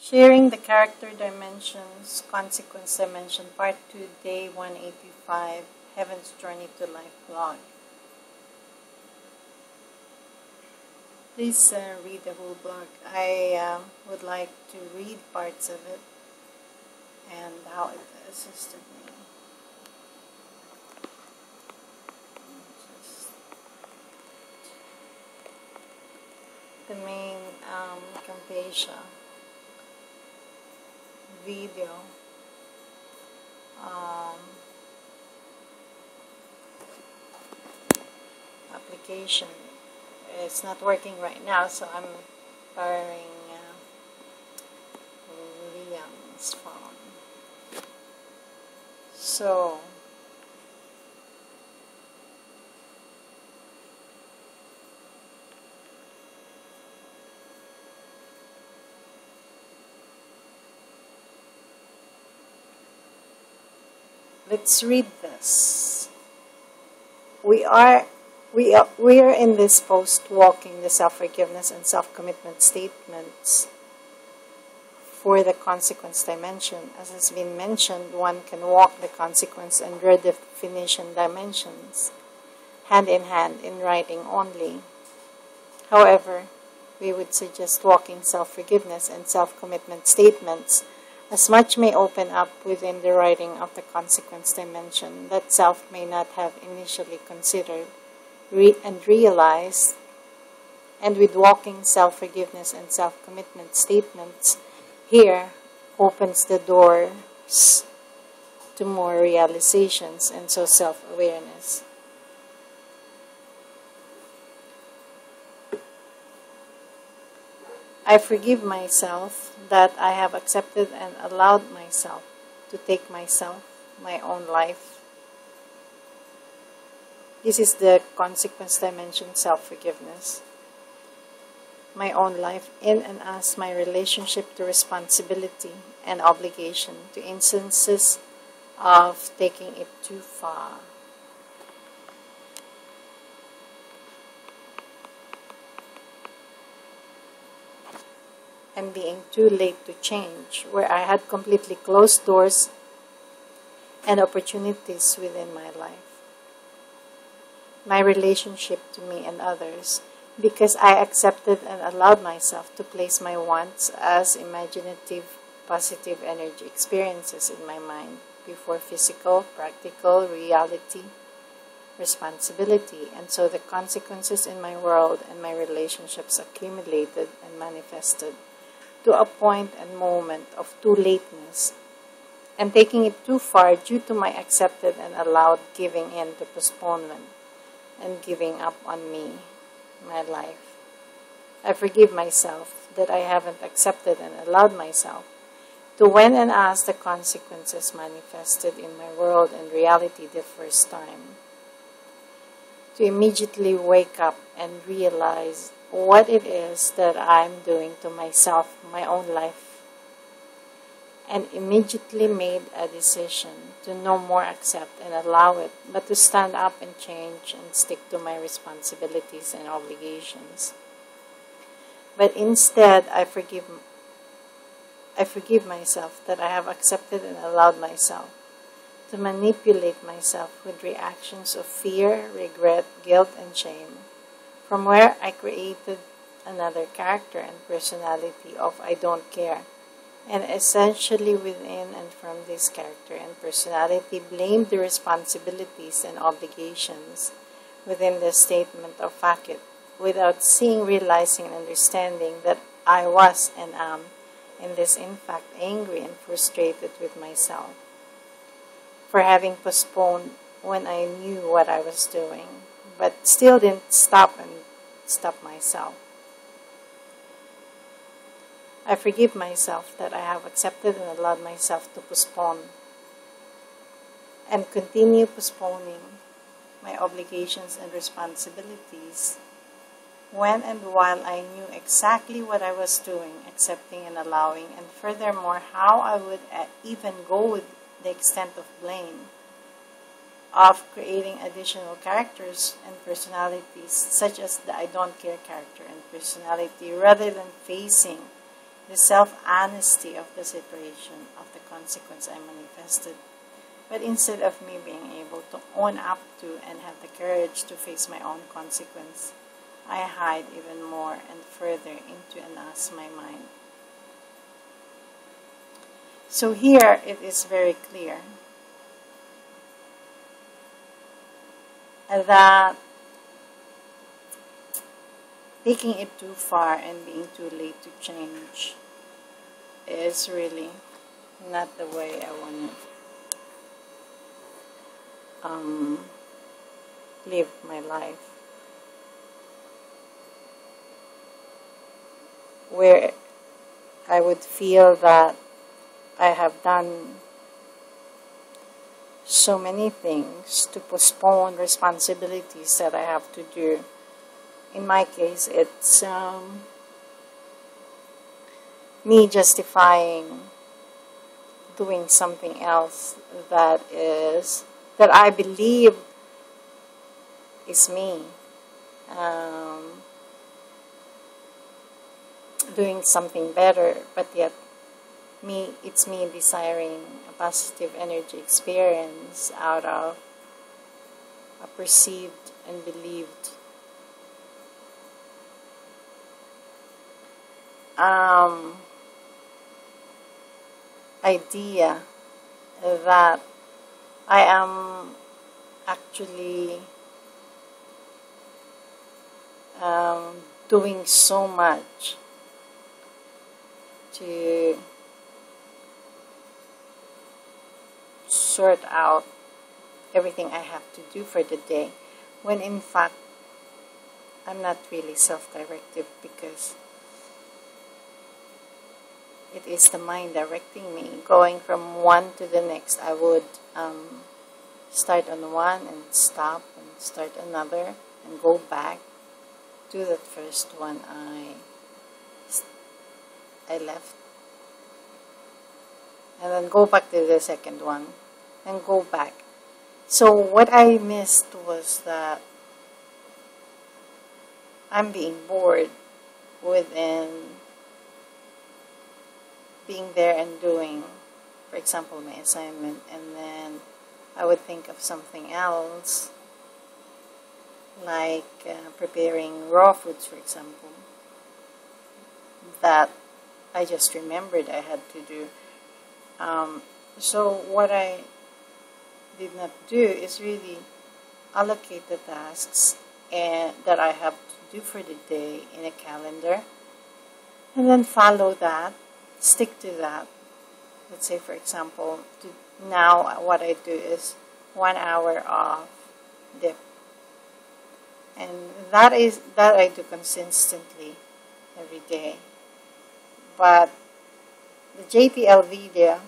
Sharing the Character Dimensions, Consequence Dimension, Part 2, Day 185, Heaven's Journey to Life blog. Please read the whole blog. I would like to read parts of it and how it assisted me. The main Campesia video application. It's not working right now, so I'm borrowing Liam's phone. So let's read this. We are in this post walking the self-forgiveness and self-commitment statements for the consequence dimension. As has been mentioned, one can walk the consequence and redefinition dimensions hand in hand in writing only. However, we would suggest walking self-forgiveness and self-commitment statements as much may open up within the writing of the consequence dimension that self may not have initially considered and realized, and with walking self-forgiveness and self-commitment statements here opens the doors to more realizations and so self-awareness. I forgive myself that I have accepted and allowed myself to take myself, my own life. This is the consequence dimension self-forgiveness. My own life in and as my relationship to responsibility and obligation to instances of taking it too far. And being too late to change, where I had completely closed doors and opportunities within my life. My relationship to me and others, because I accepted and allowed myself to place my wants as imaginative, positive energy experiences in my mind before physical, practical, reality, responsibility, and so the consequences in my world and my relationships accumulated and manifested to a point and moment of too lateness and taking it too far due to my accepted and allowed giving in to postponement and giving up on me, my life. I forgive myself that I haven't accepted and allowed myself to when and as the consequences manifested in my world and reality the first time. To immediately wake up and realize what it is that I'm doing to myself, my own life, and immediately made a decision to no more accept and allow it, but to stand up and change and stick to my responsibilities and obligations. But instead, I forgive myself that I have accepted and allowed myself to manipulate myself with reactions of fear, regret, guilt, and shame, from where I created another character and personality of I don't care, and essentially within and from this character and personality blamed the responsibilities and obligations within the statement of fuck it, without seeing, realizing, and understanding that I was and am in this in fact angry and frustrated with myself for having postponed when I knew what I was doing, but still didn't stop myself. I forgive myself that I have accepted and allowed myself to postpone and continue postponing my obligations and responsibilities when and while I knew exactly what I was doing, accepting and allowing, and furthermore how I would even go with the extent of blame of creating additional characters and personalities such as the I don't care character and personality rather than facing the self-honesty of the situation, of the consequence I manifested. But instead of me being able to own up to and have the courage to face my own consequence, I hide even more and further into and ask my mind. So here it is very clear that taking it too far and being too late to change is really not the way I want to live my life. Where I would feel that I have done so many things to postpone responsibilities that I have to do. In my case, it's me justifying doing something else that I believe is me. Doing something better, but yet it's me desiring a positive energy experience out of a perceived and believed idea that I am actually doing so much to sort out everything I have to do for the day, when in fact I'm not really self-directive, because it is the mind directing me. Going from one to the next, I would start on one and stop and start another and go back to that first one I left, and then go back to the second one and go back. So what I missed was that I'm being bored within being there and doing, for example, my assignment, and then I would think of something else, like preparing raw foods, for example, that I just remembered I had to do. So what I did not do is really allocate the tasks that I have to do for the day in a calendar, and then follow that, stick to that. Let's say, for example, now what I do is 1 hour of dip, and that I do consistently every day. But the JTL video,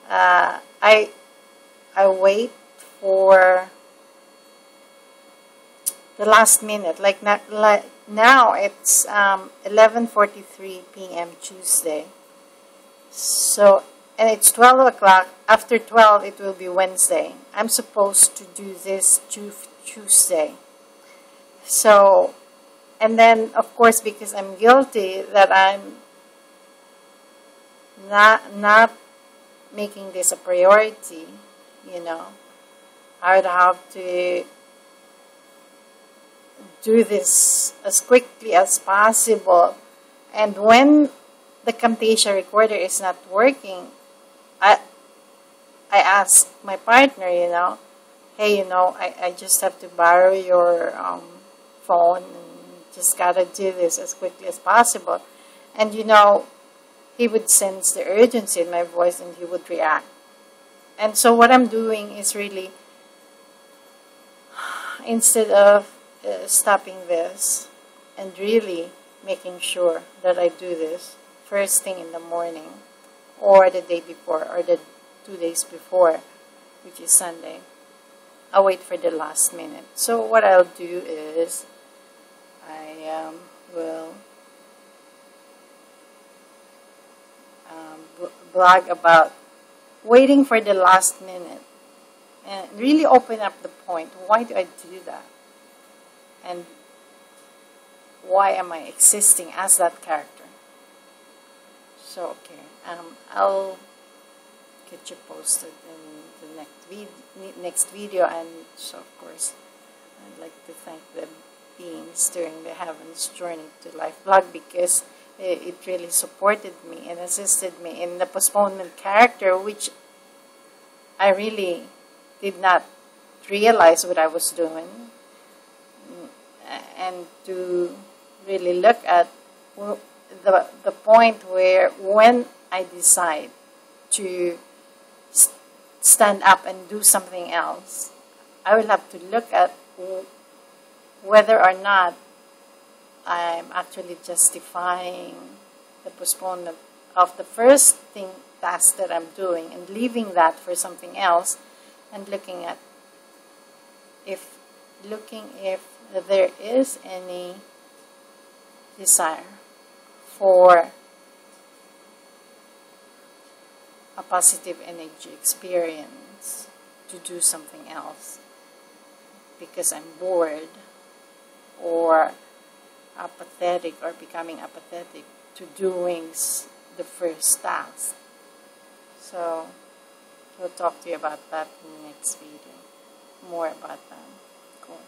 I wait for the last minute. Like now it's 11:43 p.m. Tuesday. So, and it's 12 o'clock. After 12, it will be Wednesday. I'm supposed to do this Tuesday. So, and then, of course, because I'm guilty that I'm not making this a priority, I would have to do this as quickly as possible. And when the Camtasia recorder is not working, I ask my partner, hey, I just have to borrow your phone, and just gotta do this as quickly as possible. And he would sense the urgency in my voice and he would react. And so what I'm doing is really, instead of stopping this and really making sure that I do this first thing in the morning, or the day before, or the 2 days before, which is Sunday, I'll wait for the last minute. So what I'll do is I will blog about waiting for the last minute and really open up the point. Why do I do that? And why am I existing as that character? So, okay, I'll get you posted in the next video, and so of course, I'd like to thank the beings during the Heaven's Journey to Life vlog, because it really supported me and assisted me in the postponement character, which I really did not realize what I was doing, and to really look at the point where when I decide to stand up and do something else, I will have to look at whether or not I'm actually justifying the postponement of the first task that I'm doing, and leaving that for something else, and looking if there is any desire for a positive energy experience to do something else because I'm bored or apathetic, or becoming apathetic to doing the first task. So we'll talk to you about that in the next video. More about that. Cool.